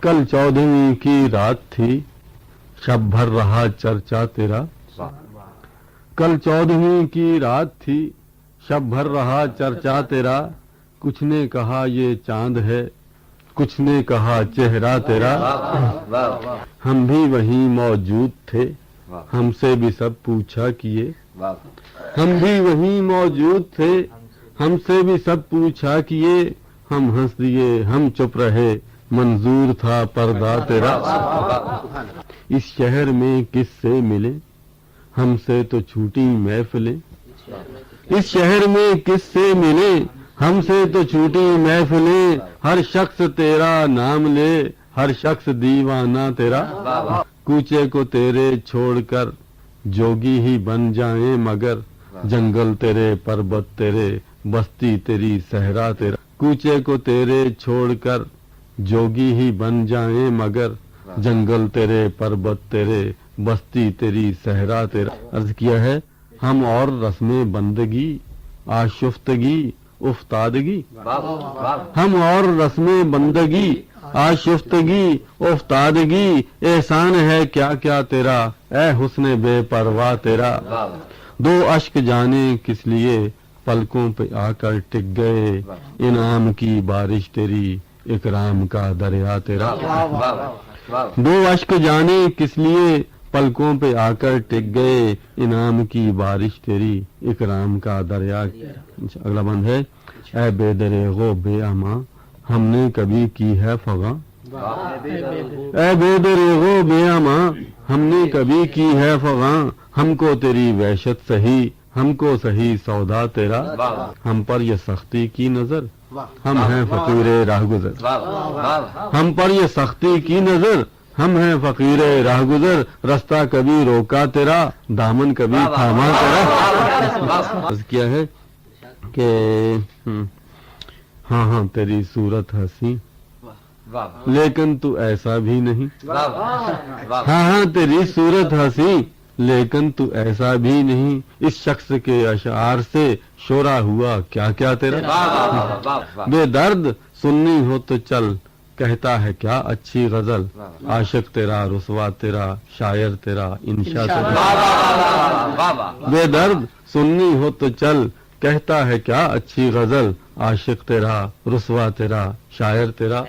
کل 14ویں کی رات تھی، شب بھر رہا چرچا تیرا. کل 14ویں کی رات تھی، شب بھر رہا چرچا تیرا. کچھ نے کہا یہ چاند ہے، کچھ نے کہا چہرہ تیرا. ہم بھی وہیں موجود تھے، ہم سے بھی سب پوچھا کیے. ہم بھی وہیں موجود تھے، ہم سے بھی سب پوچھا کیے. ہم ہنس دیے، ہم چپ رہے، منظور تھا پردہ تیرا. اس شہر میں کس سے ملے، ہم سے تو چھوٹی محفلیں. اس شہر میں کس سے ملے، ہم سے تو چھوٹی محفلیں. ہر شخص تیرا نام لے، ہر شخص دیوانہ تیرا. کوچے کو تیرے چھوڑ کر جوگی ہی بن جائیں مگر، جنگل تیرے پربت تیرے، بستی تیری صحرا تیرا. کوچے کو تیرے چھوڑ کر جوگی ہی بن جائیں مگر، جنگل تیرے پربت تیرے، بستی تیری صحرا تیرا. عرض کیا ہے ہم اور رسم بندگی، آشفتگی افتادگی. ہم اور رسم بندگی، آشفتگی افتادگی. احسان ہے کیا کیا تیرا، اے حسن بے پرواہ تیرا. دو اشک جانے کس لیے پلکوں پہ آ کر ٹک گئے. انعام کی بارش تیری، اکرام کا دریا تیرا. دو اشک جانے کس لیے پلکوں پہ آ کر ٹک گئے. انعام کی بارش تیری، اکرام کا دریا. اگلا بند ہے، اے بے دریغ و بے اما، ہم نے کبھی کی ہے فغاں. اے بے دریغ و بے اما، ہم نے کبھی کی ہے فغاں. ہم کو تیری وحشت سہی، ہم کو سہی سودا تیرا. ہم پر یہ سختی کی نظر، ہم ہیں فقیر راہ گزر. ہم پر یہ سختی کی نظر، ہم ہیں فقیر راہ گزر. رستہ کبھی روکا تیرا، دامن کبھی تھاما تیرا. عرض کیا ہے کہ ہاں ہاں تیری صورت ہنسی لیکن تو ایسا بھی نہیں. ہاں ہاں تیری صورت ہنسی لیکن تو ایسا بھی نہیں. اس شخص کے اشعار سے شورا ہوا کیا کیا تیرا. بے درد سننی ہو تو چل، کہتا ہے کیا اچھی غزل. عاشق تیرا، رسوا تیرا، شاعر تیرا، انشا تیرا. بے درد سننی ہو تو چل، کہتا ہے کیا اچھی غزل. عاشق تیرا، رسوا تیرا، شاعر تیرا.